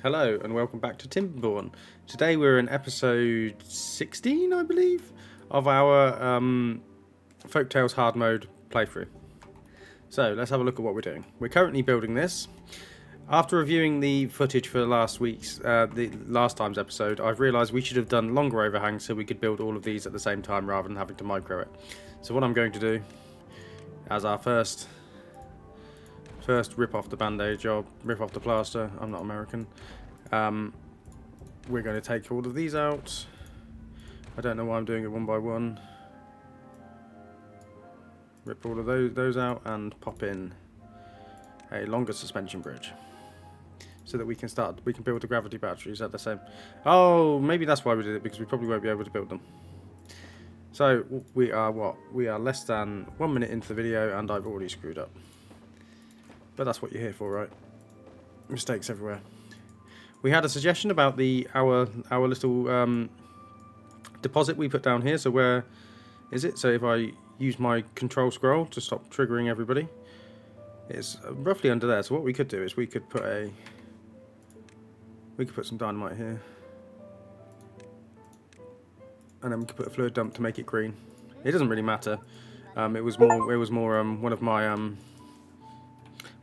Hello and welcome back to Timberborn. Today we're in episode 16, I believe, of our Folktails Hard Mode playthrough. So let's have a look at what we're doing. We're currently building this. After reviewing the footage for the last time's episode, I've realised we should have done longer overhangs so we could build all of these at the same time rather than having to micro it. So what I'm going to do as our first rip off the band-aid job, rip off the plaster. I'm not American. We're going to take all of these out. I don't know why I'm doing it one by one. Rip all of those out and pop in a longer suspension bridge so that we can build the gravity batteries at the same. Oh, maybe that's why we did it, because we probably won't be able to build them. So we are less than 1 minute into the video and I've already screwed up. But that's what you're here for, right? Mistakes everywhere. We had a suggestion about our little deposit we put down here. So where is it? So if I use my control scroll to stop triggering everybody, it's roughly under there. So what we could do is we could put some dynamite here, and then we could put a fluid dump to make it green. It doesn't really matter. It was more one of my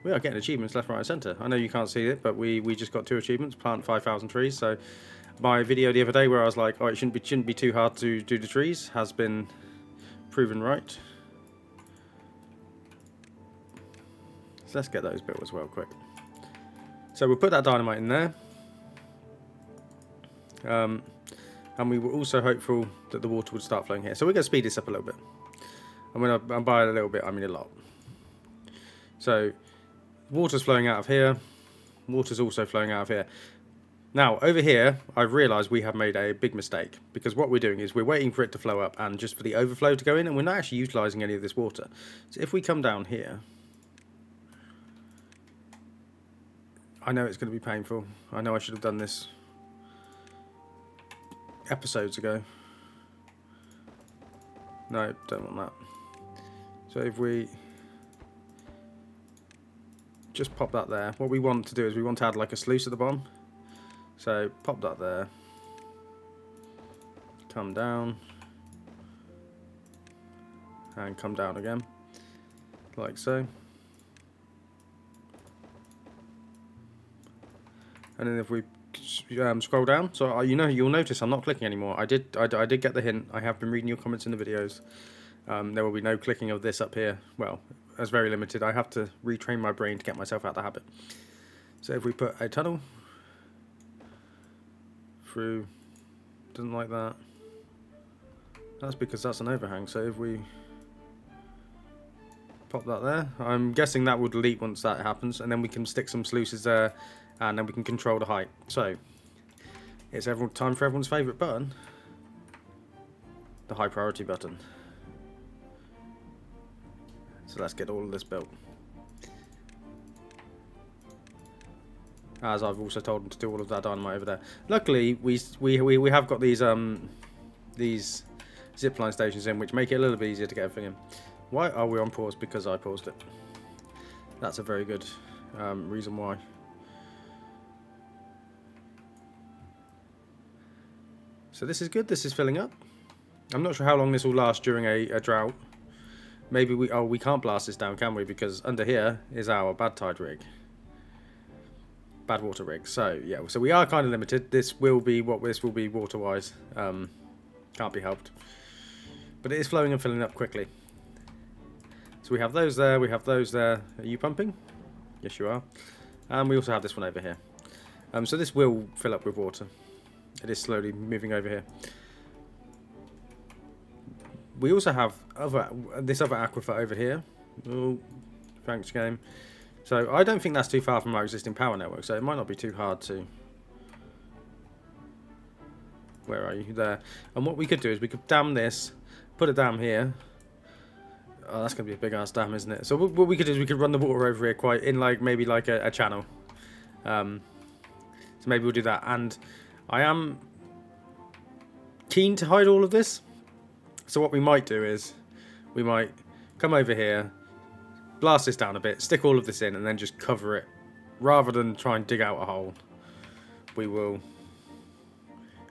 We are getting achievements left, right and centre. I know you can't see it, but we just got 2 achievements, plant 5,000 trees. So my video the other day where I was like, oh, it shouldn't be too hard to do the trees, has been proven right. So let's get those built as well quick. So we'll put that dynamite in there. And we were also hopeful that the water would start flowing here. So we're going to speed this up a little bit. And when I by a little bit, I mean a lot. So water's flowing out of here. Water's also flowing out of here. Now, over here, I've realised we have made a big mistake. Because what we're doing is we're waiting for it to flow up and just for the overflow to go in. And we're not actually utilising any of this water. So if we come down here, I know it's going to be painful. I know I should have done this episodes ago. No, don't want that. So if we just pop that there. What we want to do is we want to add like a sluice at the bottom. So pop that there. Come down. And come down again. Like so. And then if we scroll down, so you'll notice I'm not clicking anymore. I did get the hint. I have been reading your comments in the videos. There will be no clicking of this up here. Well, that's very limited. I have to retrain my brain to get myself out of the habit. So if we put a tunnel through, doesn't like that. That's because that's an overhang. So if we pop that there, I'm guessing that would delete once that happens, and then we can stick some sluices there, and then we can control the height. So it's time for everyone's favourite button, the high priority button. So let's get all of this built. As I've also told them to do all of that dynamite over there. Luckily, we have got these zipline stations in, which make it a little bit easier to get everything in. Why are we on pause? Because I paused it. That's a very good reason why. So this is good. This is filling up. I'm not sure how long this will last during a drought. Maybe we can't blast this down, can we? Because under here is our bad tide rig. Bad water rig. So yeah, so we are kind of limited. This will be what this will be water-wise. Can't be helped. But it is flowing and filling up quickly. So we have those there, we have those there. Are you pumping? Yes, you are. And we also have this one over here. So this will fill up with water. It is slowly moving over here. We also have this other aquifer over here. Oh, thanks, game. So I don't think that's too far from our existing power network, so it might not be too hard to... Where are you? There. And what we could do is we could dam this, put a dam here. Oh, that's going to be a big ass dam, isn't it? So what we could do is we could run the water over here quite in maybe like a channel. So maybe we'll do that. And I am keen to hide all of this. So what we might do is we might come over here, blast this down a bit, stick all of this in, and then just cover it rather than try and dig out a hole. we will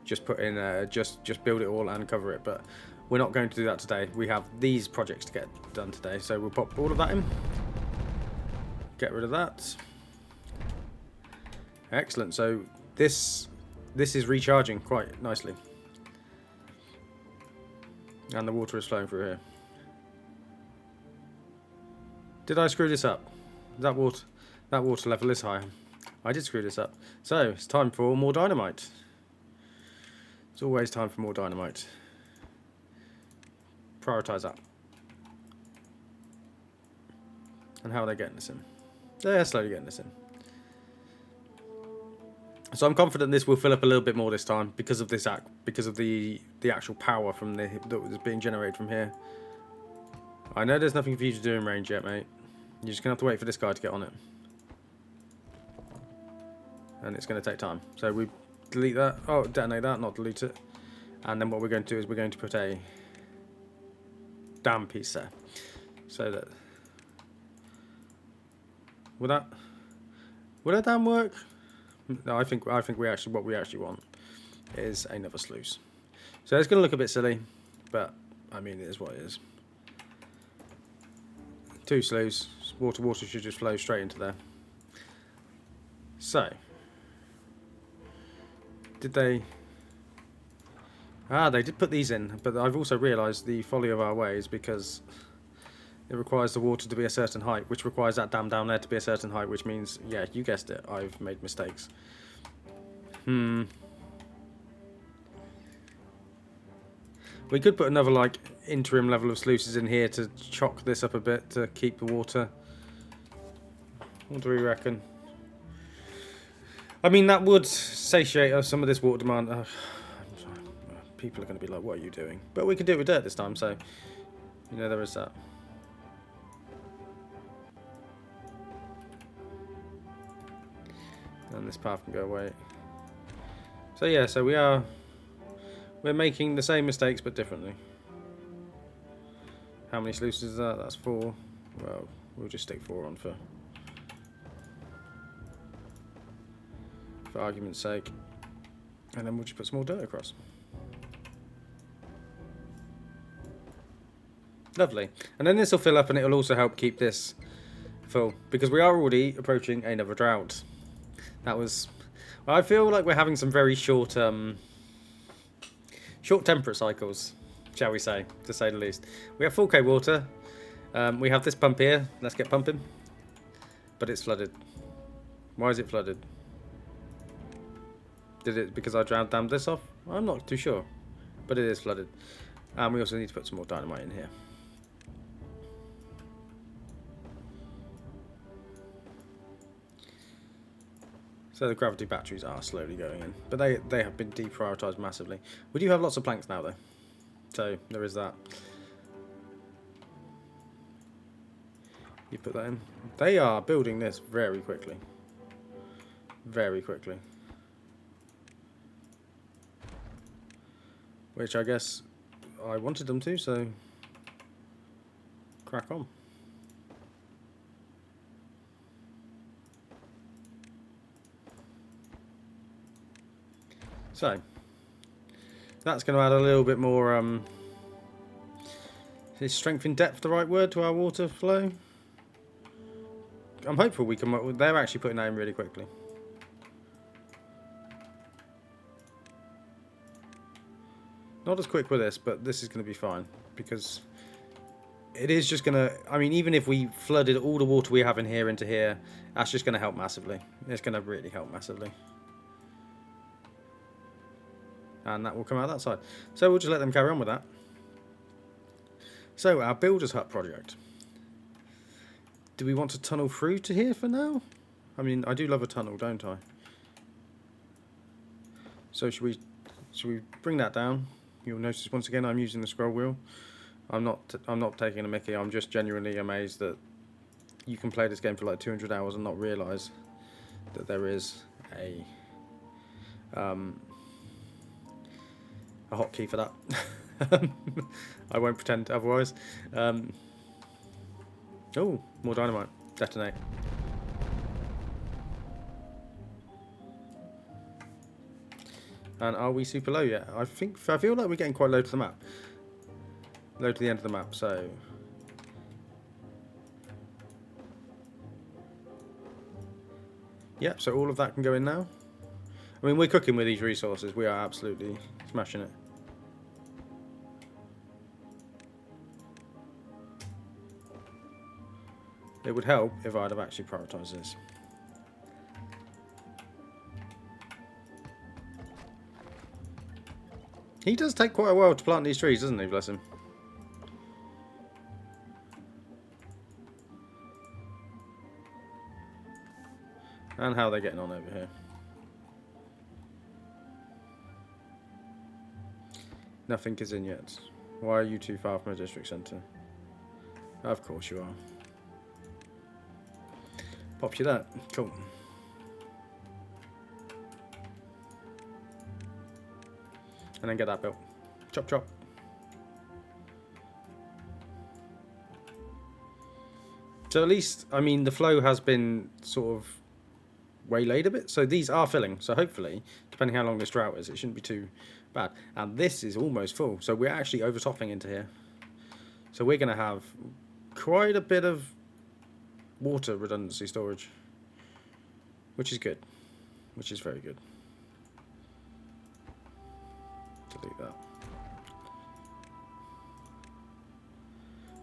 just put in, just build it all and cover it. But we're not going to do that today. We have these projects to get done today. So we'll pop all of that in. Get rid of that. Excellent. So this is recharging quite nicely. And the water is flowing through here. Did I screw this up? That water level is high. I did screw this up. So it's time for more dynamite. It's always time for more dynamite. Prioritize that. And how are they getting this in? They're slowly getting this in. So I'm confident this will fill up a little bit more this time because of this because of the actual power from that was being generated from here. I know there's nothing for you to do in range yet, mate. You're just gonna have to wait for this guy to get on it, and it's gonna take time. So we delete that. Oh, detonate that, not delete it. And then what we're going to do is we're going to put a dam piece there, so that will that dam work? No, I think what we actually want is another sluice. So it's going to look a bit silly, but I mean it is what it is. 2 sluices, water should just flow straight into there. So, did they? They did put these in, but I've also realised the folly of our ways because it requires the water to be a certain height, which requires that dam down there to be a certain height, which means, yeah, you guessed it, I've made mistakes. We could put another, like, interim level of sluices in here to chock this up a bit to keep the water. What do we reckon? I mean, that would satiate some of this water demand. I'm sorry. People are going to be like, what are you doing? But we could do it with dirt this time, so, you know, there is that. And this path can go away. So yeah, so we're making the same mistakes but differently. How many sluices is that? That's 4. Well, we'll just stick 4 on for argument's sake. And then we'll just put some more dirt across. Lovely. And then this will fill up and it will also help keep this full. Because we are already approaching another drought. That was... Well, I feel like we're having some very short temperate cycles, shall we say, to say the least. We have 4K water. We have this pump here. Let's get pumping. But it's flooded. Why is it flooded? Did it because I dammed this off? I'm not too sure. But it is flooded. And we also need to put some more dynamite in here. So the gravity batteries are slowly going in, but they have been deprioritised massively. We do have lots of planks now though, so there is that. You put that in. They are building this very quickly. Very quickly. Which I guess I wanted them to, so crack on. So, that's going to add a little bit more, is strength in depth the right word to our water flow? I'm hopeful we can, they're actually putting that in really quickly. Not as quick with this, but this is going to be fine, because it is just going to, I mean, even if we flooded all the water we have in here into here, that's just going to help massively. It's going to really help massively. And that will come out that side. So we'll just let them carry on with that. So our builder's hut project. Do we want to tunnel through to here for now? I mean, I do love a tunnel, don't I? So should we bring that down? You'll notice once again I'm using the scroll wheel. I'm not taking a mickey. I'm just genuinely amazed that you can play this game for like 200 hours and not realise that there is a hotkey for that. I won't pretend otherwise. Oh, more dynamite. Detonate. And are we super low yet? I feel like we're getting quite low to the map. Low to the end of the map, so... Yep, so all of that can go in now. I mean, we're cooking with these resources. We are absolutely smashing it. It would help if I'd have actually prioritised this. He does take quite a while to plant these trees, doesn't he? Bless him. And how are they getting on over here? Nothing is in yet. Why are you too far from a district centre? Of course you are. Pop you that. Cool. And then get that built. Chop chop. So at least, I mean, the flow has been sort of waylaid a bit. So these are filling. So hopefully, depending how long this drought is, it shouldn't be too bad. And this is almost full. So we're actually overtopping into here. So we're going to have quite a bit of water redundancy storage, which is good. Which is very good. Delete that.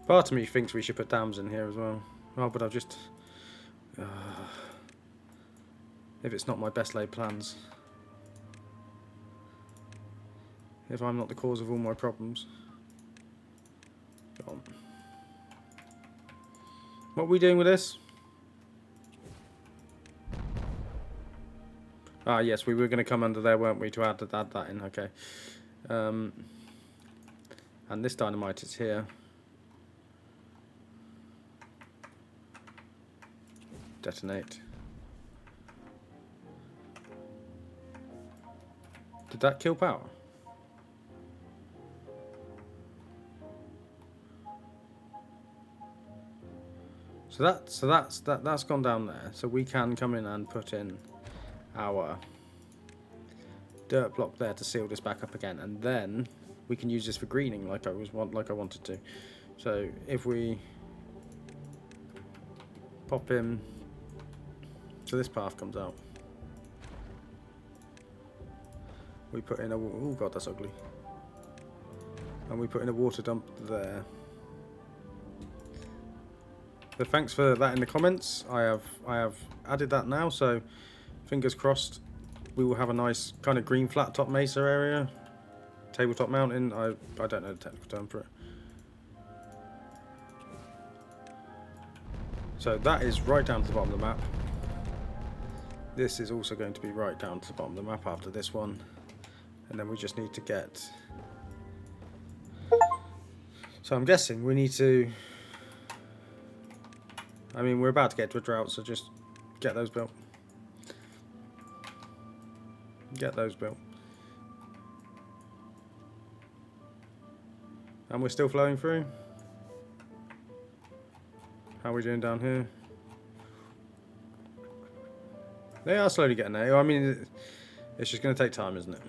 Part of me thinks we should put dams in here as well. Oh, but I've just... if it's not my best laid plans. If I'm not the cause of all my problems. Go on. What are we doing with this? Ah, yes, we were going to come under there, weren't we, to add that in. Okay. And this dynamite is here. Detonate. Did that kill power? So that's gone down there. So we can come in and put in our dirt block there to seal this back up again, and then we can use this for greening like I wanted to. So if we pop in, so this path comes out. We put in a, oh god, that's ugly. And we put in a water dump there. But thanks for that in the comments. I have added that now, so fingers crossed we will have a nice kind of green flat top mesa area. Tabletop mountain, I don't know the technical term for it. So that is right down to the bottom of the map. This is also going to be right down to the bottom of the map after this one. And then we just need to get... So I'm guessing we need to... I mean, we're about to get to a drought, so just get those built. Get those built. And we're still flowing through. How are we doing down here? They are slowly getting there. I mean, it's just going to take time, isn't it?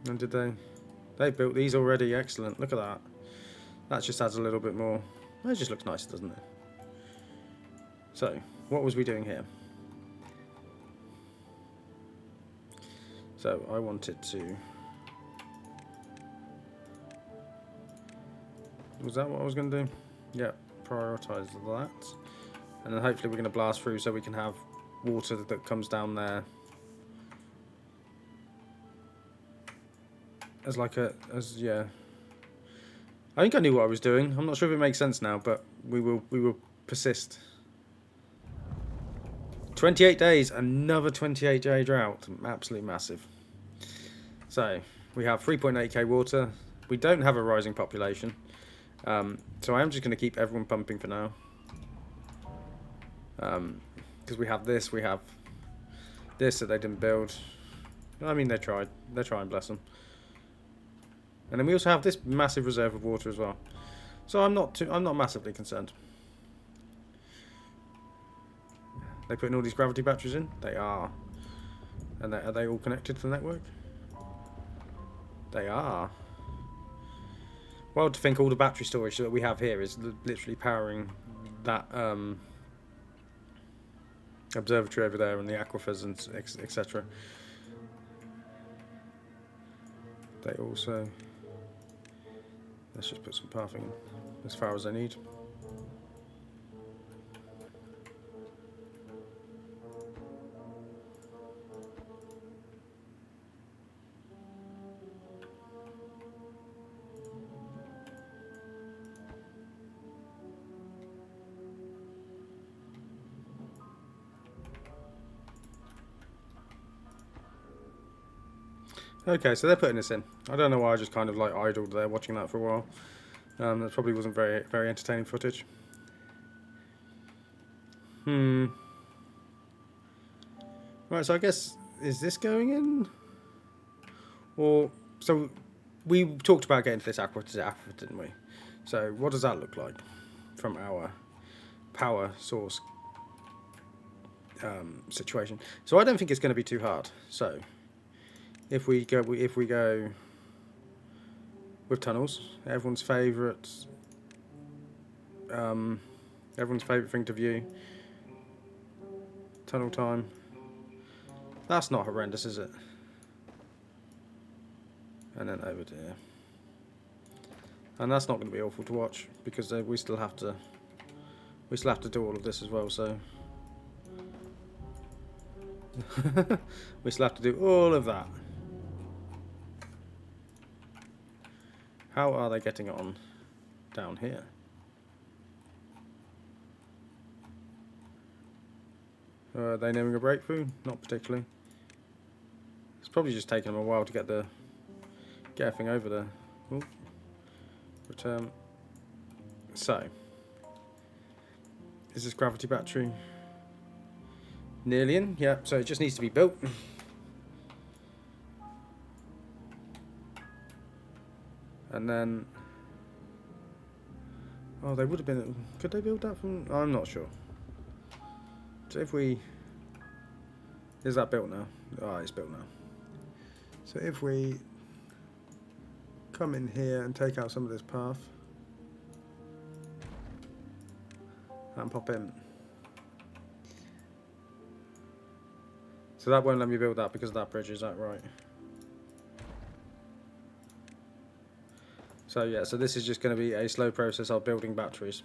And did they? They built these already. Excellent. Look at that. That just adds a little bit more. That just looks nice, doesn't it? So, what was we doing here? So, I wanted to... Was that what I was going to do? Yeah, prioritise that. And then hopefully we're going to blast through so we can have water that comes down there. As like a, yeah. I think I knew what I was doing. I'm not sure if it makes sense now, but we will persist. 28 days, another 28-day drought. Absolutely massive. So, we have 3.8k water. We don't have a rising population. So I am just going to keep everyone pumping for now. Because we have this that they didn't build. I mean, they tried. They're trying, bless them. And then we also have this massive reserve of water as well. So I'm not massively concerned. They putting all these gravity batteries in? They are. And are they all connected to the network? They are. Well, to think all the battery storage that we have here is literally powering that observatory over there and the aquifers and etc. They also... Let's just put some pathing in as far as I need. Okay, so they're putting this in. I don't know why I just kind of like idled there watching that for a while. That probably wasn't very entertaining footage. Right, so I guess, is this going in? Or, so we talked about getting to this aquifer, didn't we? So what does that look like from our power source situation? So I don't think it's going to be too hard. So if we go with tunnels, everyone's favourite thing to view, tunnel time. That's not horrendous, is it? And then over there, and that's not going to be awful to watch because we still have to do all of this as well. So we still have to do all of that. How are they getting on down here? Are they nearing a breakthrough? Not particularly. It's probably just taking them a while to get everything over there. Ooh. Return. So, is this gravity battery nearly in? Yeah, so it just needs to be built. And then, oh, they would have been, could they build that from, I'm not sure. So if we, is that built now? Oh, it's built now. So if we come in here and take out some of this path and pop in. So that won't let me build that because of that bridge, is that right? So yeah, so this is just going to be a slow process of building batteries.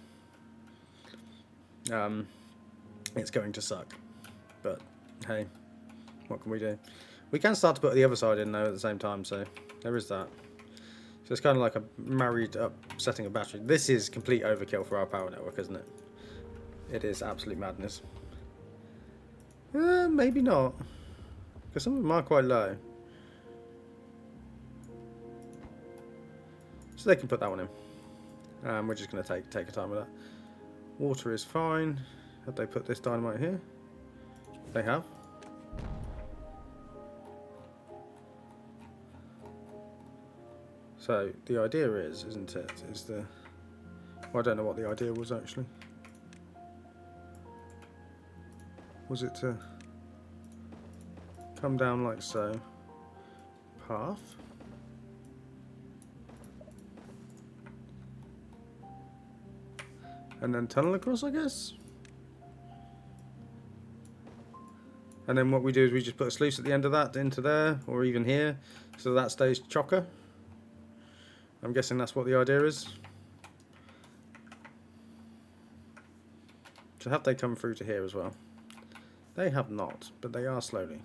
It's going to suck, but hey, what can we do? We can start to put the other side in though at the same time, so there is that. So it's kind of like a married up setting of battery. This is complete overkill for our power network, isn't it? It is absolute madness. Maybe not, because some of them are quite low. So they can put that one in. We're just going to take a time with that. Water is fine. Have they put this dynamite here? They have. So the idea is, isn't it, is the... Well, I don't know what the idea was actually. Was it to come down like so? Path. And then tunnel across, I guess. And then what we do is we just put a sluice at the end of that into there, or even here, so that stays chocker. I'm guessing that's what the idea is. So have they come through to here as well? They have not, but they are slowly.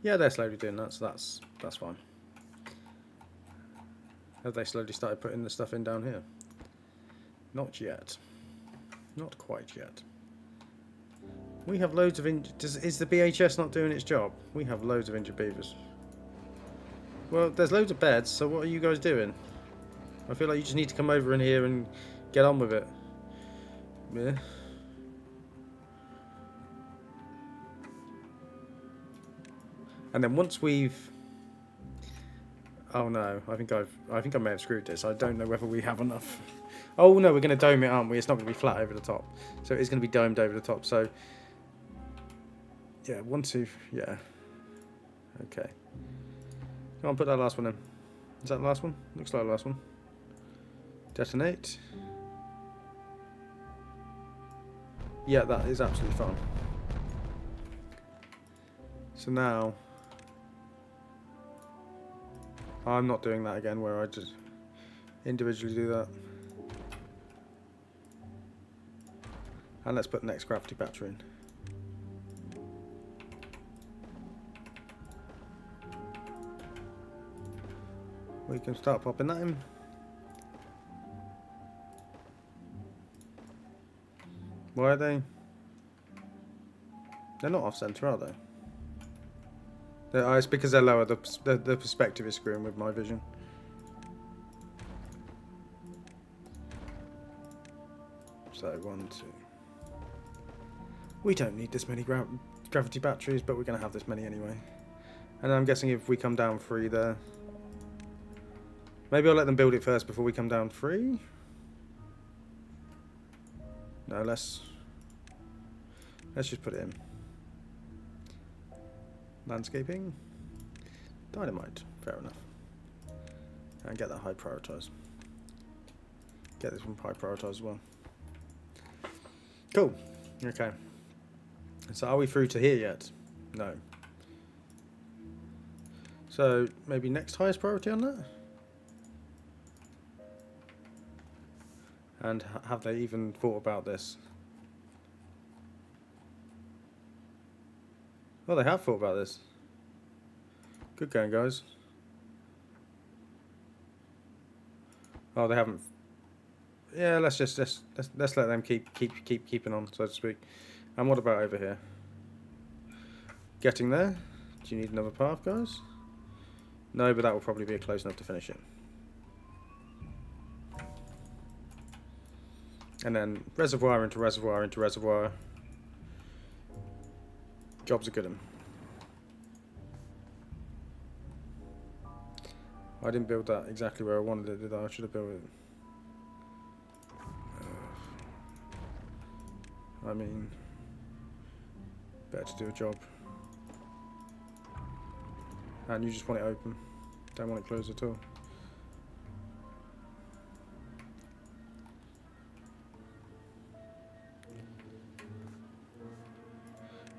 Yeah, they're slowly doing that, so that's fine. Have they slowly started putting the stuff in down here? Not yet. Not quite yet. We have loads of is the BHS not doing its job? We have loads of injured beavers. Well, there's loads of beds, so what are you guys doing? I feel like you just need to come over in here and get on with it. Yeah. And then once we've... Oh no, I think I may have screwed this. I don't know whether we have enough. Oh no, we're going to dome it, aren't we? It's not going to be flat over the top. So it's going to be domed over the top. So Yeah, 1, 2, yeah. Okay. Come on, put that last one in. Is that the last one? Looks like the last one. Detonate. Yeah, that is absolutely fine. So now, I'm not doing that again where I just individually do that. And let's put the next gravity battery in. We can start popping that in. Why are they? They're not off center, are they? It's because they're lower. The perspective is screwing with my vision. So 1, 2. We don't need this many gravity batteries, but we're going to have this many anyway. And I'm guessing if we come down 3 there, maybe I'll let them build it first before we come down 3. No, let's just put it in. Landscaping, dynamite, fair enough. And get that high prioritized. Get this one high prioritized as well. Cool. Okay. So are we through to here yet? No. So maybe next highest priority on that? And have they even thought about this? Well, they have thought about this. Good going, guys. Oh, they haven't. Yeah, let's let them keep keeping on, so to speak. And what about over here? Getting there? Do you need another path, guys? No, but that will probably be close enough to finish it. And then reservoir into reservoir into reservoir. Job's a good one. I didn't build that exactly where I wanted it, did I? I should have built it. I mean, better to do a job. And you just want it open. Don't want it closed at all.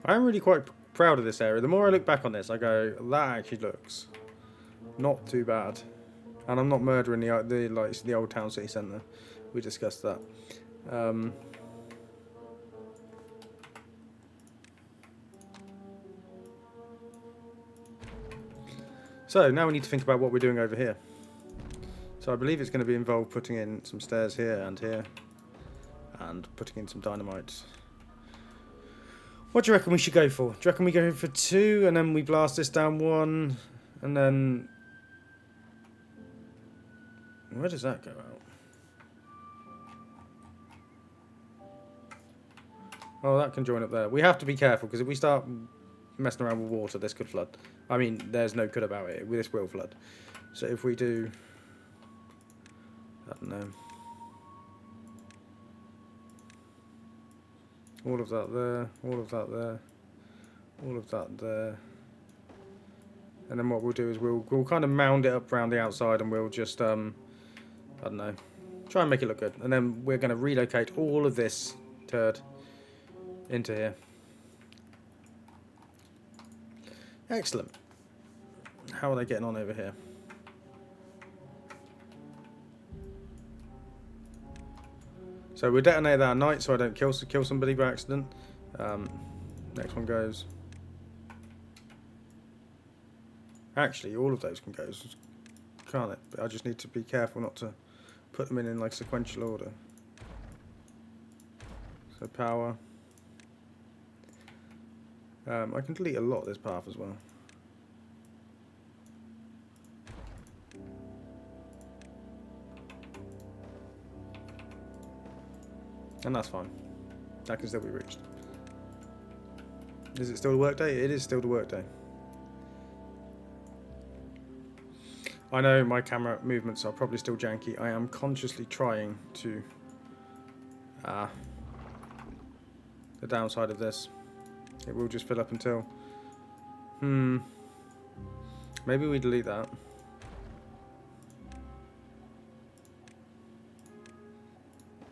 I am really quite proud of this area. The more I look back on this, I go, that actually looks not too bad. And I'm not murdering the old town city centre. We discussed that. So now we need to think about what we're doing over here. So I believe it's going to be involved putting in some stairs here, and putting in some dynamite. What do you reckon we should go for? Do you reckon we go for 2 and then we blast this down 1 and then... Where does that go out? Oh, that can join up there. We have to be careful because if we start messing around with water, this could flood. I mean, there's no good about it. This will flood. So if we do... I don't know. All of that there, all of that there, all of that there. And then what we'll do is we'll kind of mound it up around the outside and we'll just, I don't know, try and make it look good. And then we're going to relocate all of this turd into here. Excellent. How are they getting on over here? So we'll detonate that at night so I don't kill somebody by accident. Next one goes. Actually, all of those can go, can't it? But I just need to be careful not to put them in like sequential order. So power. I can delete a lot of this path as well. And that's fine. That can still be reached. Is it still the workday? It is still the workday. I know my camera movements are probably still janky. I am consciously trying to... the downside of this It will just fill up until... Maybe we delete that.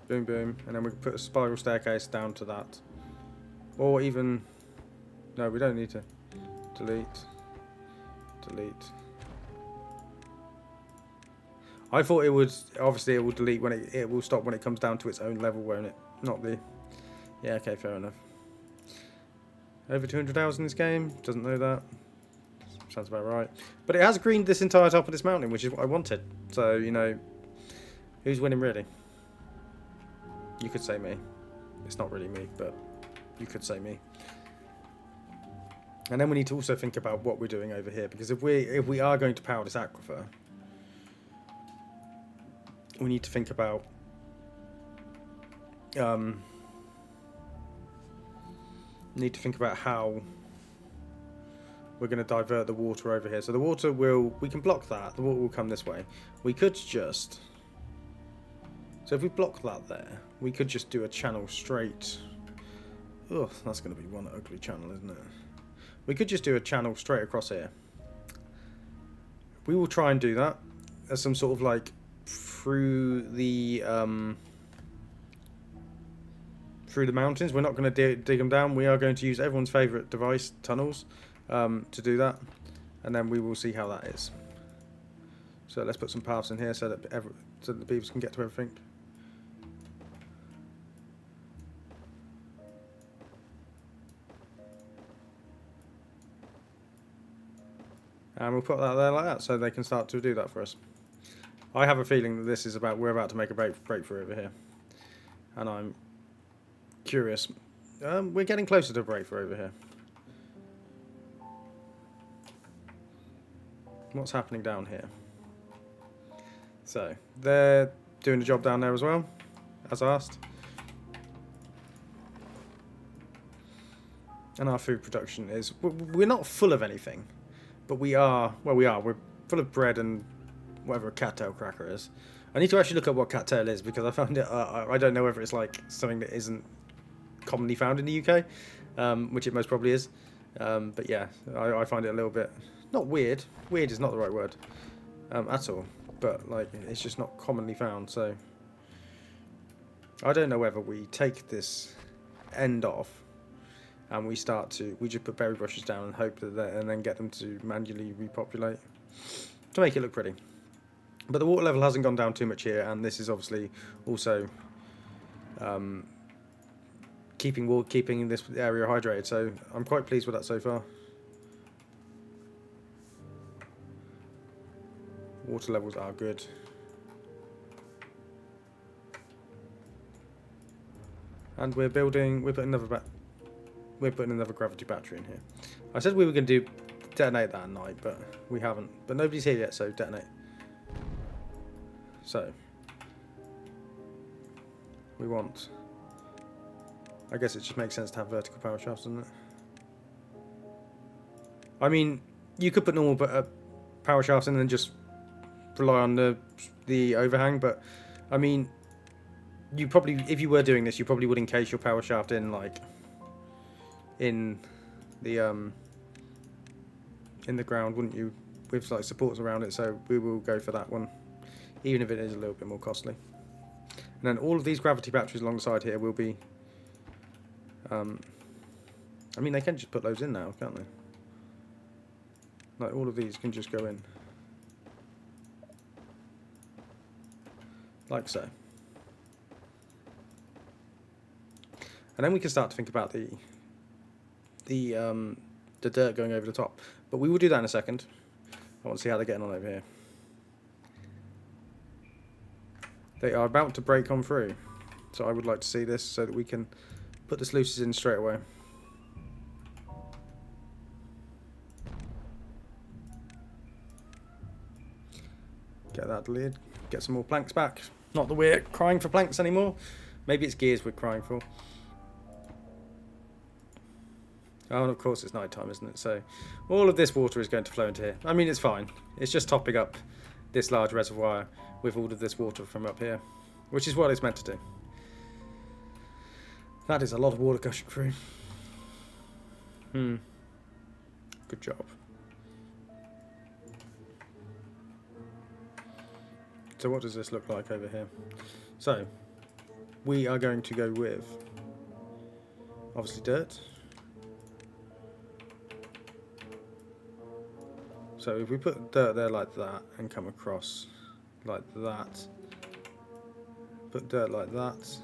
Boom, boom. And then we can put a spiral staircase down to that. Or even... No, we don't need to. Delete. Delete. I thought it would... Obviously, it will delete when it will stop when it comes down to its own level, won't it? Not the... Yeah, okay, fair enough. Over 200 hours in this game. Doesn't know that. Sounds about right. But it has greened this entire top of this mountain, which is what I wanted. So, you know, who's winning really? You could say me. It's not really me, but you could say me. And then we need to also think about what we're doing over here, because if we are going to power this aquifer, we need to think about how we're going to divert the water over here. So the water we can block that. The water will come this way. We could just... So if we block that there, we could just do a channel straight. Ugh, that's going to be one ugly channel, isn't it? We could just do a channel straight across here. We will try and do that as some sort of like through the mountains. We're not going to dig them down. We are going to use everyone's favourite device, tunnels, to do that, and then we will see how that is. So let's put some paths in here so that the beavers can get to everything. And we'll put that there like that, so they can start to do that for us. I have a feeling that this is we're about to make a breakthrough over here, and I'm curious. We're getting closer to a breakthrough over here. What's happening down here? So they're doing a job down there as well, as asked. And our food production is... We're not full of anything. But we are, well, we're full of bread and whatever a cattail cracker is. I need to actually look up what cattail is, because I found it, I don't know whether it's like something that isn't commonly found in the UK, which it most probably is. But yeah, I find it a little bit, not weird, weird is not the right word at all, but like it's just not commonly found. So I don't know whether we take this end off and we just put berry bushes down and hope that and then get them to manually repopulate to make it look pretty. But the water level hasn't gone down too much here, and this is obviously also keeping this area hydrated. So I'm quite pleased with that so far. Water levels are good. And we're putting another gravity battery in here. I said we were going to detonate that at night, but we haven't. But nobody's here yet, so detonate. So we want... I guess it just makes sense to have vertical power shafts, doesn't it? I mean, you could put normal power shafts in and just rely on the overhang, but I mean, you probably, if you were doing this, you probably would encase your power shaft in like in the ground, wouldn't you, with like supports around it. So we will go for that one, even if it is a little bit more costly. And then all of these gravity batteries alongside here will be I mean, they can just put those in now, can't they? Like all of these can just go in like so. And then we can start to think about the dirt going over the top. But we will do that in a second. I want to see how they're getting on over here. They are about to break on through. So I would like to see this so that we can put the sluices in straight away. Get that lid. Get some more planks back. Not that we're crying for planks anymore. Maybe it's gears we're crying for. Oh, and of course it's night time, isn't it? So all of this water is going to flow into here. I mean, it's fine. It's just topping up this large reservoir with all of this water from up here, which is what it's meant to do. That is a lot of water gushing through. Good job. So what does this look like over here? So we are going to go with obviously dirt. So if we put dirt there like that and come across like that, put dirt like that,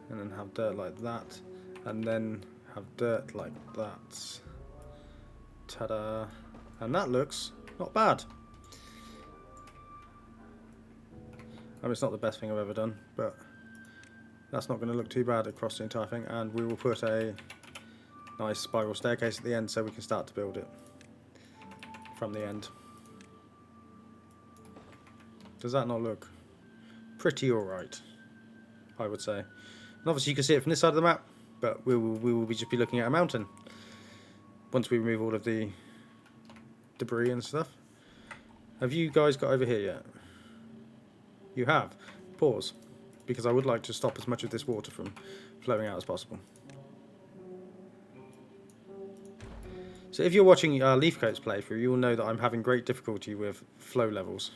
and then have dirt like that, and then have dirt like that. Ta-da! And that looks not bad. I mean, it's not the best thing I've ever done, but that's not going to look too bad across the entire thing. And we will put a nice spiral staircase at the end so we can start to build it from the end. Does that not look pretty alright? I would say. And obviously you can see it from this side of the map, but we will just be looking at a mountain once we remove all of the debris and stuff. Have you guys got over here yet? You have. Pause, because I would like to stop as much of this water from flowing out as possible. So if you're watching Leafcoat's playthrough, you will know that I'm having great difficulty with flow levels.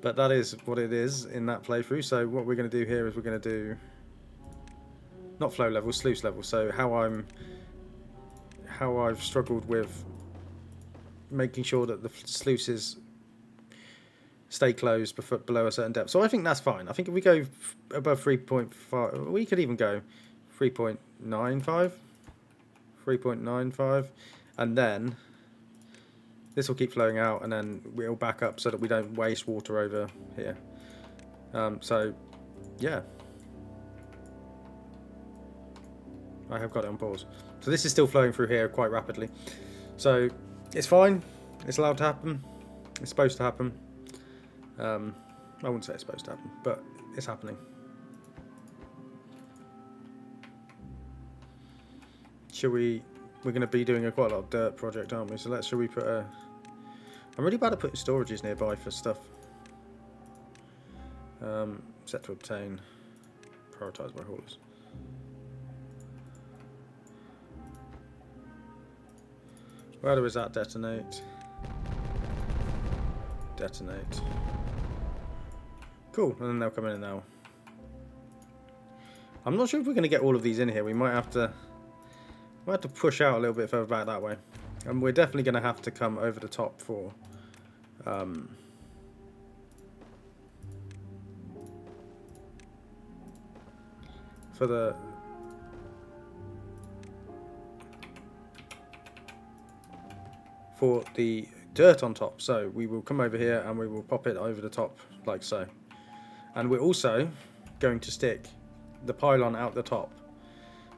But that is what it is in that playthrough. So what we're going to do here is we're going to do not flow levels, sluice levels. So how I've struggled with making sure that the sluices stay closed below a certain depth. So I think that's fine. I think if we go above 3.5, we could even go 3.95, 3.95, and then this will keep flowing out, and then we'll back up so that we don't waste water over here. So yeah, I have got it on pause. So this is still flowing through here quite rapidly. So it's fine. It's allowed to happen. It's supposed to happen. I wouldn't say it's supposed to happen, but it's happening. We're going to be doing quite a lot of dirt project, aren't we? So shall we put a... I'm really bad at putting storages nearby for stuff. Set to obtain. Prioritize by haulers. Where does that detonate? Detonate. Cool, and then they'll come in now. I'm not sure if we're going to get all of these in here. We might have to push out a little bit further back that way. And we're definitely going to have to come over the top for the dirt on top. So we will come over here and we will pop it over the top like so. And we're also going to stick the pylon out the top,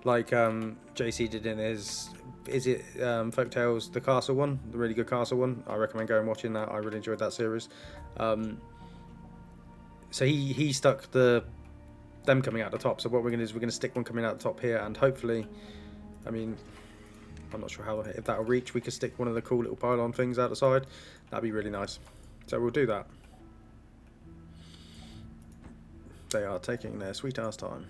like JC did in his, is it Folktails, the castle one, the really good castle one. I recommend going and watching that. I really enjoyed that series. So he stuck them coming out the top. So what we're going to do is we're going to stick one coming out the top here, and hopefully, I mean, I'm not sure if that'll reach. We could stick one of the cool little pylon things out the side. That'd be really nice. So we'll do that. They are taking their sweet ass time.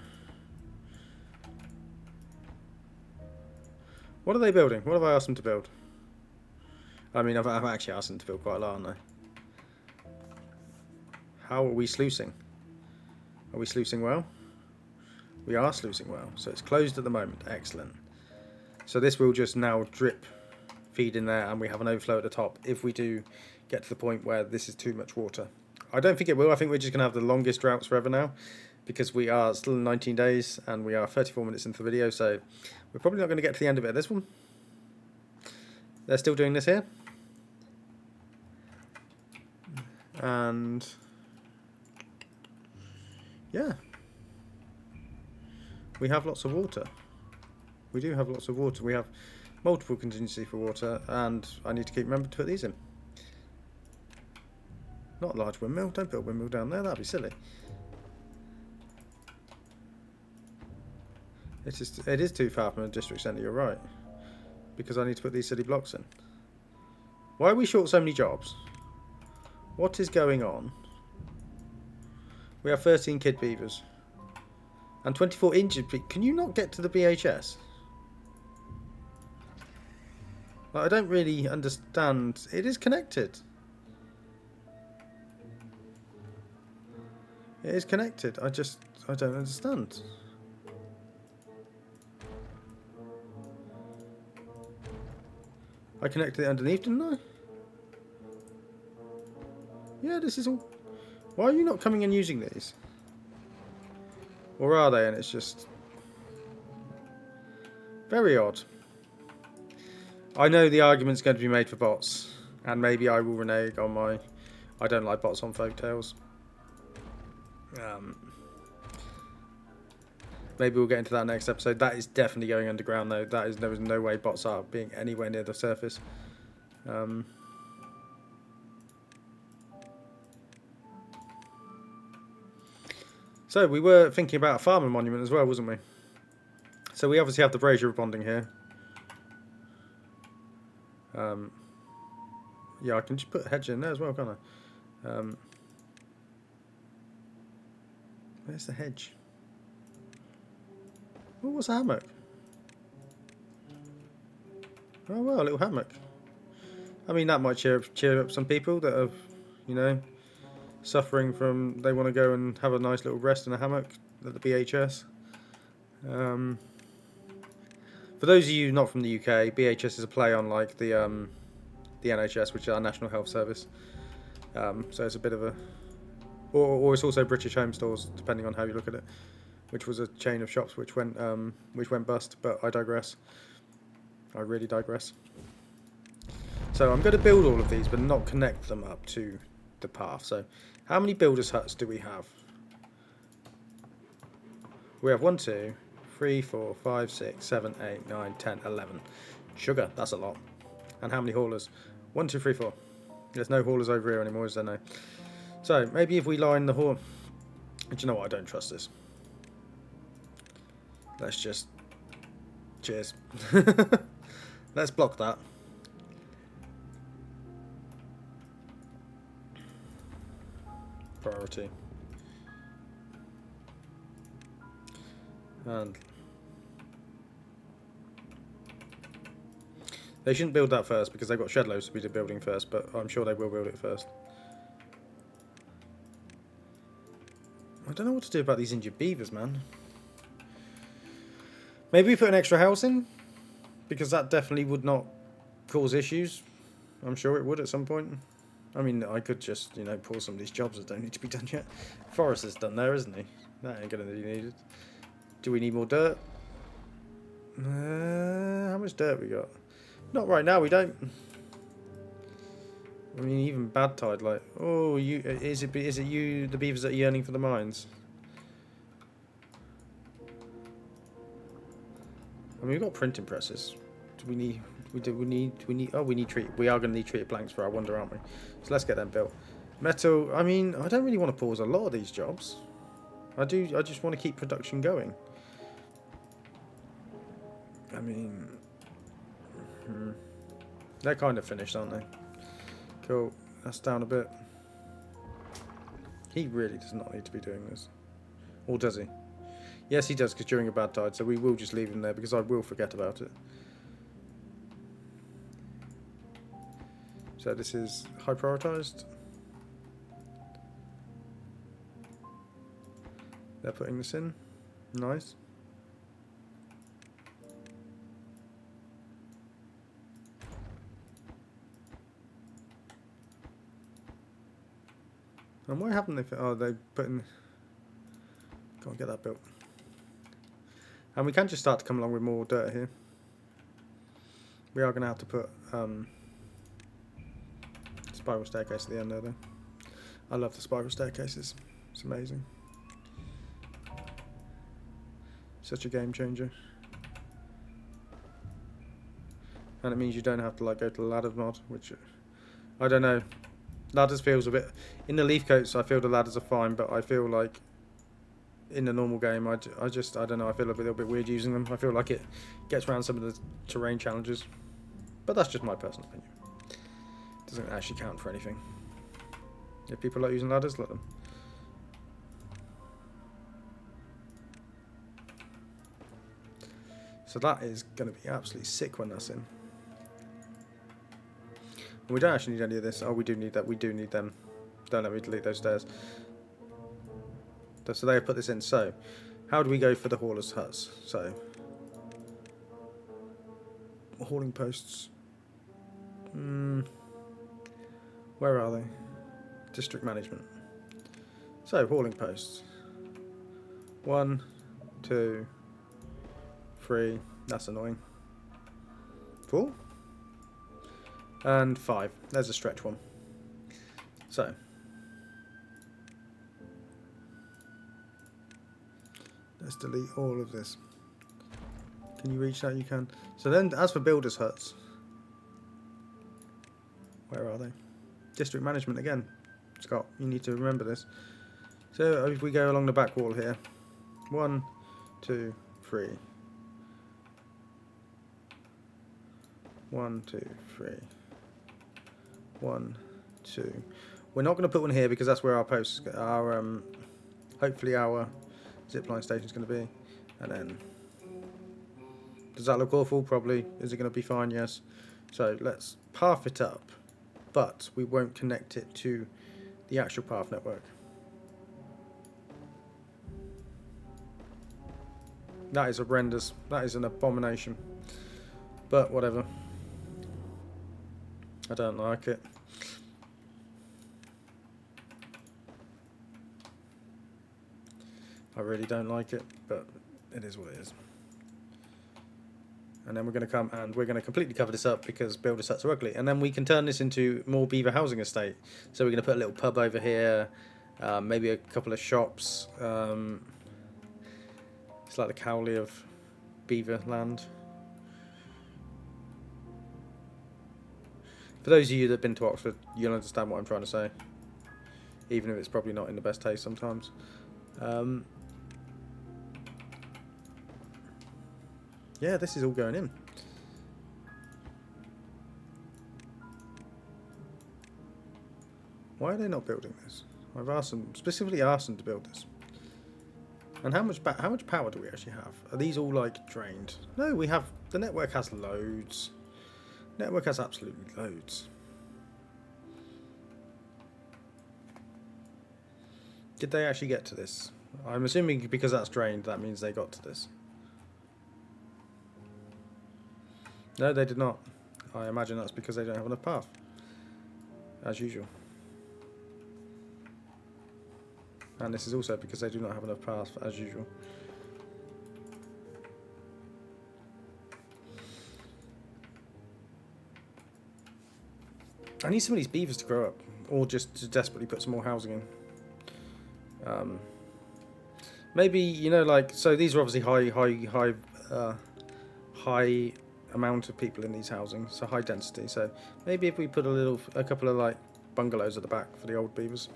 What are they building? What have I asked them to build? I mean, I've actually asked them to build quite a lot, haven't I? How are we sluicing? Are we sluicing well? We are sluicing well. So it's closed at the moment. Excellent. So this will just now drip feed in there, and we have an overflow at the top if we do get to the point where this is too much water. I don't think it will. I think we're just going to have the longest droughts forever now, because we are still in 19 days and we are 34 minutes into the video, so we're probably not going to get to the end of it. This one, they're still doing this here, and yeah, we have lots of water. We do have lots of water. We have multiple contingency for water, and I need to keep remembering to put these in. Not a large windmill. Don't put a windmill down there. That'd be silly. It is too far from the district centre. You're right, because I need to put these city blocks in. Why are we short so many jobs? What is going on? We have 13 kid beavers. And 24 injured people. Can you not get to the BHS? Like, I don't really understand. It is connected. It is connected. I don't understand. I connected it underneath, didn't I? Yeah, this is all... Why are you not coming and using these? Or are they? And it's just... very odd. I know the argument's going to be made for bots. And maybe I will renege on my... I don't like bots on Folktails. Maybe we'll get into that next episode. That is definitely going underground, though. There is no way bots are being anywhere near the surface. So we were thinking about a farmer monument as well, wasn't we? So we obviously have the brazier bonding here. Yeah, I can just put a hedge in there as well, can't I? Where's the hedge? Oh, what's a hammock? Oh well, a little hammock. I mean, that might cheer up some people that have, you know, suffering from... They want to go and have a nice little rest in a hammock at the BHS. For those of you not from the UK, BHS is a play on like the NHS, which is our National Health Service. So it's a bit of a... Or it's also British Home Stores, depending on how you look at it, which was a chain of shops which went bust. But I digress. I really digress. So I'm going to build all of these, but not connect them up to the path. So how many builders' huts do we have? We have 1, 2, 3, 4, 5, 6, 7, 8, 9, 10, 11. Sugar, that's a lot. And how many haulers? 1, 2, 3, 4. There's no haulers over here anymore, is there? No. So maybe if we line the haul... Do you know what? I don't trust this. Let's just... Cheers. Let's block that. Priority. And... They shouldn't build that first because they've got shed loads to be building first, but I'm sure they will build it first. I don't know what to do about these injured beavers, man. Maybe we put an extra house in, because that definitely would not cause issues. I'm sure it would at some point. I mean, I could just, you know, pull some of these jobs that don't need to be done yet. Forrest is done there, isn't he? That ain't going to be needed. Do we need more dirt? How much dirt we got? Not right now, we don't. I mean, even bad tide, like, oh, is it you, the beavers that are yearning for the mines? I mean, we've got printing presses. Do we need? Oh, we are going to need treated blanks for our wonder, aren't we? So let's get them built. Metal. I mean, I don't really want to pause a lot of these jobs. I just want to keep production going. I mean, they're kind of finished, aren't they? Cool. That's down a bit. He really does not need to be doing this. Or does he? Yes, he does, because during a bad tide, so we will just leave him there, because I will forget about it. So this is high prioritized. They're putting this in. Nice. And why haven't they... Oh, they put in... Can't get that built. And we can just start to come along with more dirt here. We are going to have to put spiral staircase at the end there, though. I love the spiral staircases. It's amazing. Such a game changer. And it means you don't have to like go to the ladder mod, which I don't know. Ladders feels a bit... In the leaf coats, I feel the ladders are fine, but I feel like in the normal game, I don't know, I feel a little bit weird using them. I feel like it gets around some of the terrain challenges. But that's just my personal opinion. It doesn't actually count for anything. If people like using ladders, let them. So that is going to be absolutely sick when that's in. And we don't actually need any of this. Oh, we do need that. We do need them. Don't let me delete those stairs. So they have put this in. So, how do we go for the haulers' huts? So, hauling posts. Where are they? District management. So, hauling posts. 1, 2, 3. That's annoying. 4. And 5. There's a stretch one. So. Let's delete all of this. Can you reach that? You can. So then, as for builders' huts. Where are they? District management again. Scott, you need to remember this. So if we go along the back wall here. 1, 2, 3. 1, 2, 3. 1, 2. We're not going to put one here because that's where our posts, hopefully our zipline station is going to be. And then, does that look awful? Probably. Is it going to be fine? Yes. So let's path it up, but we won't connect it to the actual path network. That is horrendous. That is an abomination. But whatever. I don't like it. I really don't like it, but it is what it is. And then we're going to come and we're going to completely cover this up because builder sets are ugly. And then we can turn this into more beaver housing estate. So we're going to put a little pub over here, maybe a couple of shops. It's like the Cowley of beaver land. For those of you that have been to Oxford, you'll understand what I'm trying to say. Even if it's probably not in the best taste sometimes. Yeah, this is all going in. Why are they not building this? I've asked them, specifically asked them to build this. And how much power do we actually have? Are these all like drained? No, we have, the network has loads. Network has absolutely loads. Did they actually get to this? I'm assuming because that's drained, that means they got to this. No, they did not. I imagine that's because they don't have enough path. As usual. And this is also because they do not have enough path, as usual. I need some of these beavers to grow up. Or just to desperately put some more housing in. Maybe, you know, like, so these are obviously high amount of people in these housing, so high density. So maybe if we put a couple of like bungalows at the back for the old beavers.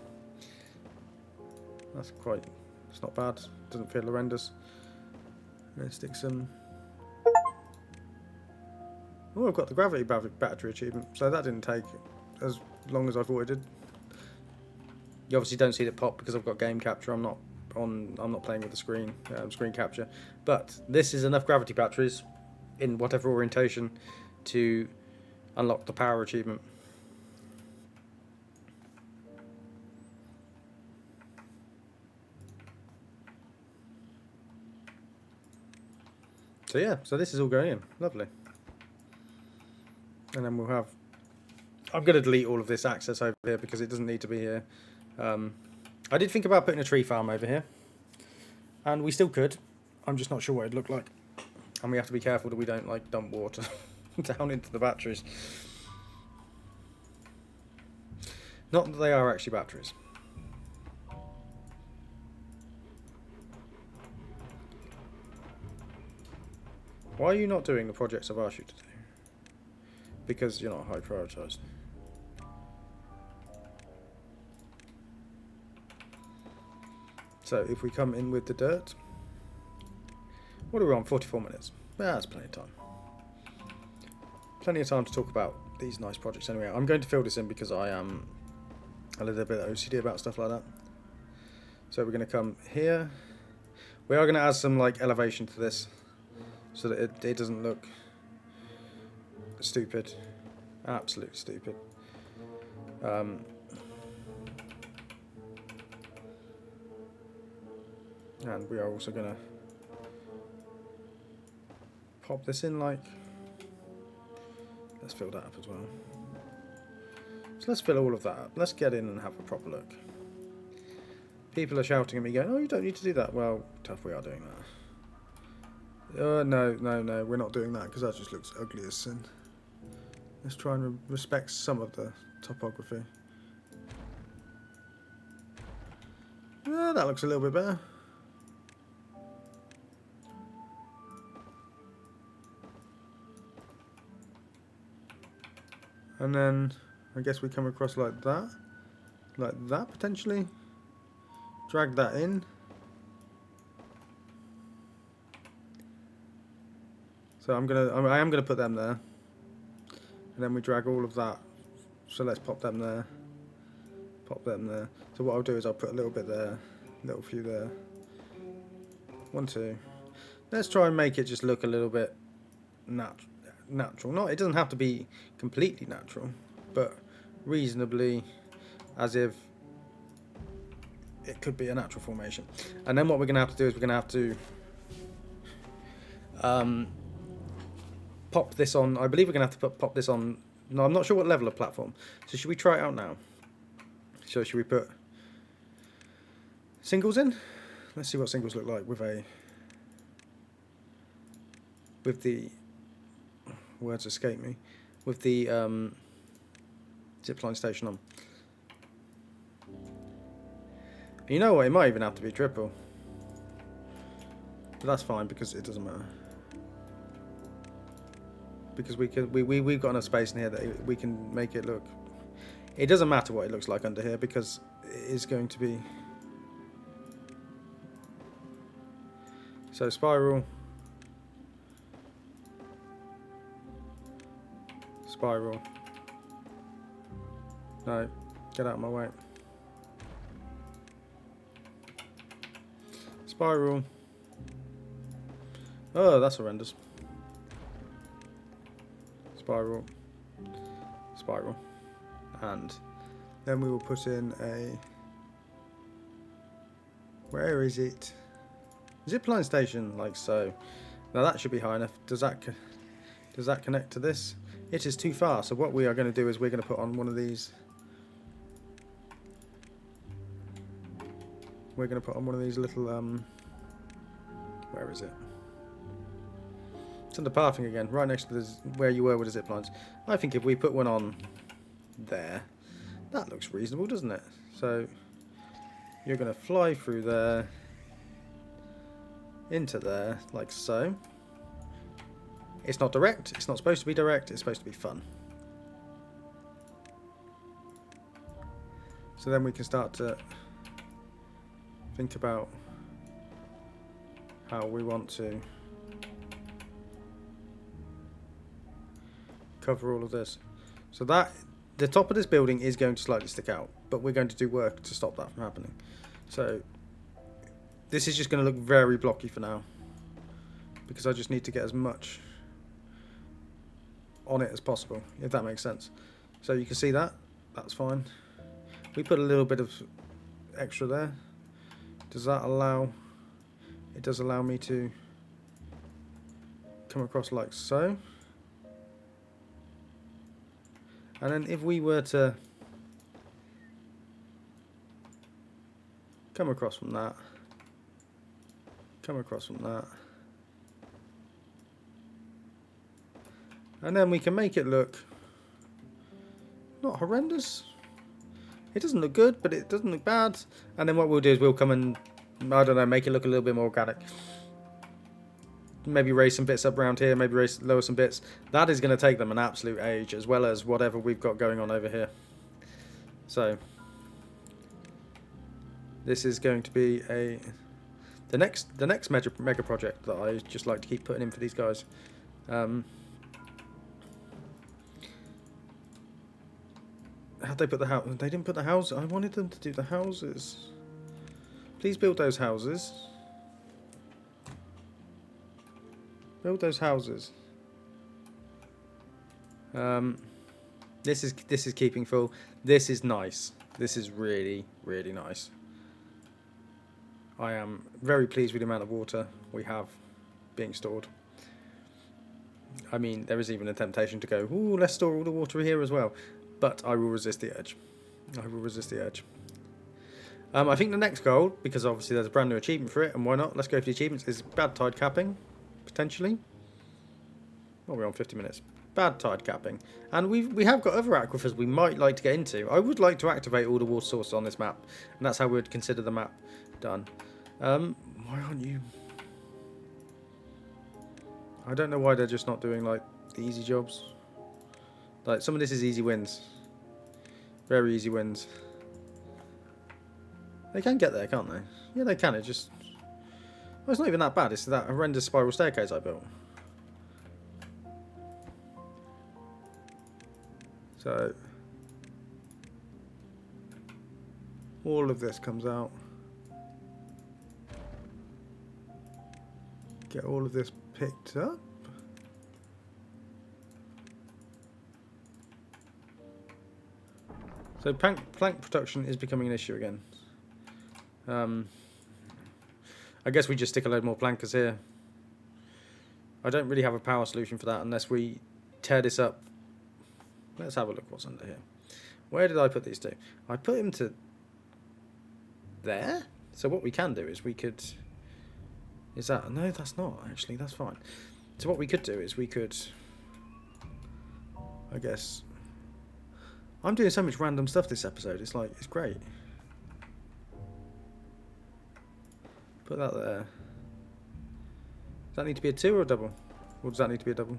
That's quite, it's not bad. Doesn't feel horrendous. Let's stick some. Oh, I've got the gravity battery achievement, so that didn't take as long as I thought it did. You obviously don't see it pop because I've got game capture. I'm not playing with the screen capture. But this is enough gravity batteries in whatever orientation to unlock the power achievement. So yeah, so this is all going in. Lovely. And then we'll have, I'm going to delete all of this access over here because it doesn't need to be here. I did think about putting a tree farm over here, and we still could. I'm just not sure what it'd look like, and we have to be careful that we don't like dump water down into the batteries. Not that they are actually batteries. Why are you not doing the projects I've asked you to do? Because you're not high prioritised. So if we come in with the dirt, what are we on? 44 minutes. That's plenty of time. Plenty of time to talk about these nice projects anyway. I'm going to fill this in because I am a little bit OCD about stuff like that. So we're going to come here. We are going to add some like elevation to this. so that it doesn't look stupid, absolutely stupid. And we are also going to pop this in like, let's fill that up as well. So let's fill all of that up. Let's get in and have a proper look. People are shouting at me going, oh, you don't need to do that. Well, tough, we are doing that. No, we're not doing that because that just looks ugly as sin. Let's try and respect some of the topography. That looks a little bit better. And then I guess we come across like that potentially. Drag that in. So I am gonna put them there, and then we drag all of that. So let's pop them there. Pop them there. So what I'll do is I'll put a little bit there, a little few there. 1, 2. Let's try and make it just look a little bit natural. It doesn't have to be completely natural, but reasonably as if it could be a natural formation. And then what we're going to have to do is we're going to have to pop this on. I believe we're going to have to pop this on. No, I'm not sure what level of platform. So should we try it out now? So should we put singles in? Let's see what singles look like with the words escape me, with the zipline station on. You know what, it might even have to be triple, but that's fine because it doesn't matter, because we've got enough space in here that we can make it look, it doesn't matter what it looks like under here because it is going to be. So spiral, no, get out of my way. Spiral. Oh, that's horrendous. Spiral. And then we will put in a, where is it? Zipline station, like so. Now that should be high enough. Does that connect to this? It is too far. So what we are going to do is we're going to put on one of these. We're going to put on one of these little, where is it? It's under pathing again, right next to this, where you were with the zip lines. I think if we put one on there, that looks reasonable, doesn't it? So you're going to fly through there, into there, like so. It's not direct, it's not supposed to be direct, it's supposed to be fun. So then we can start to think about how we want to cover all of this. So that the top of this building is going to slightly stick out, but we're going to do work to stop that from happening. So this is just going to look very blocky for now, because I just need to get as much on it as possible, if that makes sense. So you can see that, that's fine. We put a little bit of extra there. Does that allow, it does allow me to come across like so. And then if we were to come across from that, and then we can make it look not horrendous. It doesn't look good, but it doesn't look bad. And then what we'll do is we'll come and, I don't know, make it look a little bit more organic. Maybe raise some bits up around here, maybe lower some bits. That is going to take them an absolute age, as well as whatever we've got going on over here. So this is going to be the next mega project that I just like to keep putting in for these guys. How'd they put the house? They didn't put the house. I wanted them to do the houses. Please build those houses. Build those houses. This is keeping full. This is nice. This is really, really nice. I am very pleased with the amount of water we have being stored. I mean, there is even a temptation to go, ooh, let's store all the water here as well. But I will resist the urge. I will resist the urge. I think the next goal, because obviously there's a brand new achievement for it, and why not? Let's go for the achievements, is bad tide capping, potentially. Oh, we're on 50 minutes. Bad tide capping. And we have got other aquifers we might like to get into. I would like to activate all the water sources on this map. And that's how we would consider the map done. Why aren't you... I don't know why they're just not doing, like, the easy jobs. Like, some of this is easy wins. Very easy wins. They can get there, can't they? Yeah, they can. It just... Well, it's not even that bad. It's that horrendous spiral staircase I built. So... all of this comes out. Get all of this picked up. So plank production is becoming an issue again. I guess we just stick a load more plankers here. I don't really have a power solution for that unless we tear this up. Let's have a look what's under here. Where did I put these two? I put them to there. So what we can do is we could... Is that... No, that's not, actually. That's fine. So what we could do is we could... I guess... I'm doing so much random stuff this episode. It's like, it's great. Put that there. Does that need to be a 2 or a double? Or does that need to be a double?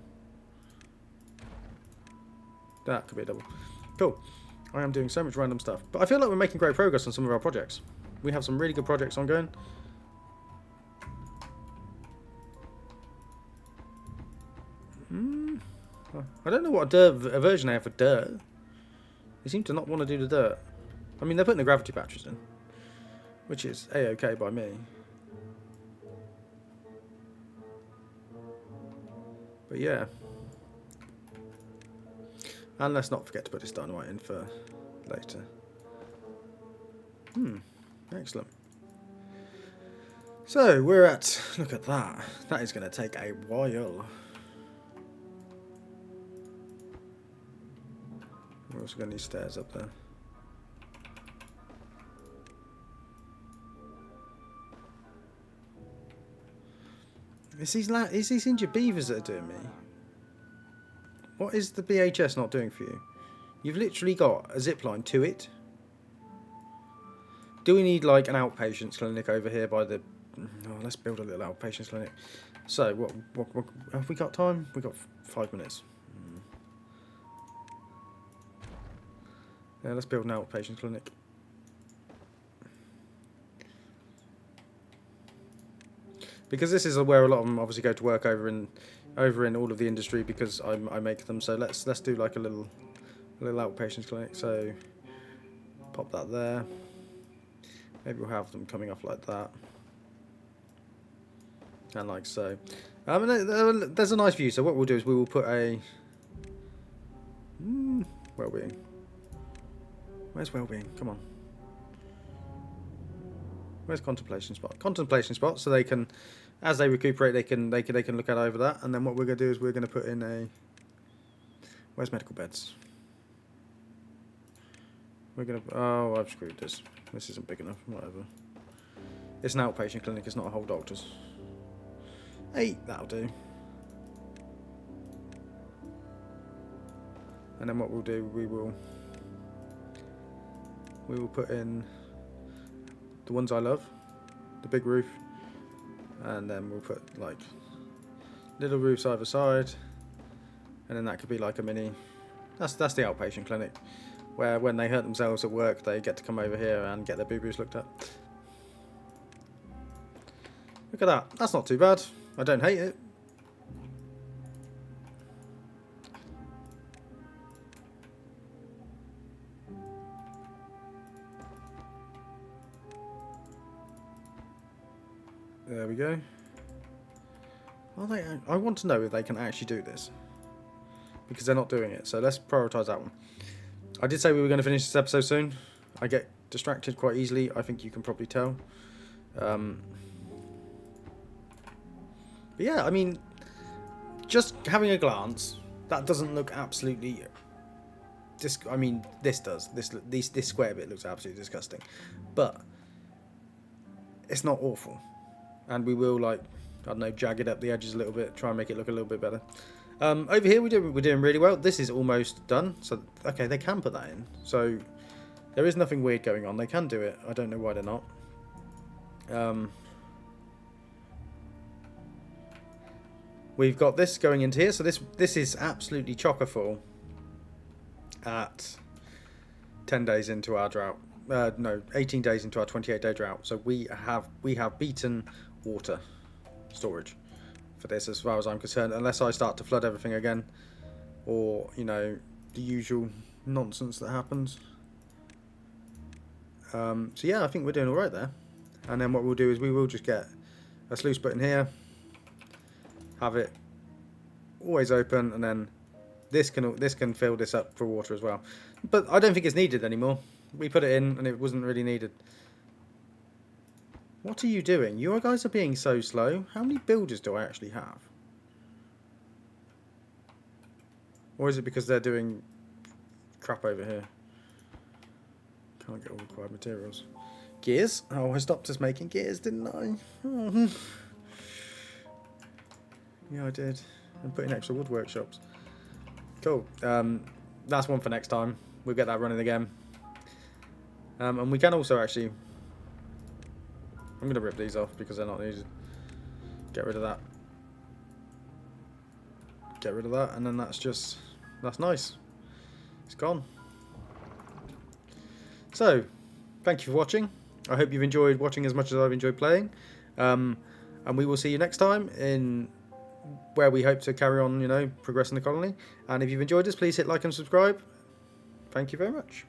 That could be a double. Cool. I am doing so much random stuff. But I feel like we're making great progress on some of our projects. We have some really good projects ongoing. I don't know what aversion they have for dirt. They seem to not want to do the dirt. I mean, they're putting the gravity batteries in, which is a-okay by me. But yeah. And let's not forget to put this dynamite in for later. Excellent. So, we're at... Look at that. That is going to take a while. We're also going to need stairs up there. It's these injured beavers that are doing me. What is the BHS not doing for you? You've literally got a zip line to it. Do we need like an outpatients clinic over here by the... Oh, let's build a little outpatients clinic. So, what have we got time? We've got 5 minutes. Yeah, let's build an outpatient clinic. Because this is where a lot of them obviously go to work over in all of the industry because I make them. So let's do like a little outpatient clinic. So pop that there. Maybe we'll have them coming off like that. And like so. And there's a nice view. So what we'll do is we will put a well-being. Where's well-being? Come on. Where's contemplation spot? Contemplation spot, so they can, as they recuperate, they can look out over that. And then what we're going to do is we're going to put in a. Where's medical beds? We're going to. Oh, I've screwed this. This isn't big enough. Whatever. It's an outpatient clinic. It's not a whole doctor's. 8, that'll do. And then what we'll do, we will put in the ones I love, the big roof, and then we'll put like little roofs either side, and then that could be like a mini. That's the outpatient clinic, where when they hurt themselves at work, they get to come over here and get their boo-boos looked at. Look at that. That's not too bad. I don't hate it. There we go. Are they? I want to know if they can actually do this. Because they're not doing it. So let's prioritise that one. I did say we were going to finish this episode soon. I get distracted quite easily. I think you can probably tell. But yeah, I mean, just having a glance, that doesn't look absolutely... I mean, this does. This square bit looks absolutely disgusting. But it's not awful. And we will, like, I don't know, jag it up the edges a little bit, try and make it look a little bit better. Over here, we're doing really well. This is almost done. So, okay, they can put that in. So, there is nothing weird going on. They can do it. I don't know why they're not. We've got this going into here. So, this is absolutely chocker full at 10 days into our drought. No, 18 days into our 28-day drought. So, we have beaten water storage for this, as far as I'm concerned, unless I start to flood everything again, or, you know, the usual nonsense that happens. So yeah, I think we're doing all right there. And then what we'll do is we will just get a sluice put in here, have it always open, and then this can fill this up for water as well. But I don't think it's needed anymore. We put it in and it wasn't really needed. What are you doing? You guys are being so slow. How many builders do I actually have? Or is it because they're doing crap over here? Can't get all required materials. Gears? Oh, I stopped us making gears, didn't I? Oh. Yeah, I did. And put in extra wood workshops. Cool. That's one for next time. We'll get that running again. And we can also actually... I'm going to rip these off because they're not needed. Get rid of that. Get rid of that, and then that's nice. It's gone. So, thank you for watching. I hope you've enjoyed watching as much as I've enjoyed playing. And we will see you next time in where we hope to carry on, you know, progressing the colony. And if you've enjoyed this, please hit like and subscribe. Thank you very much.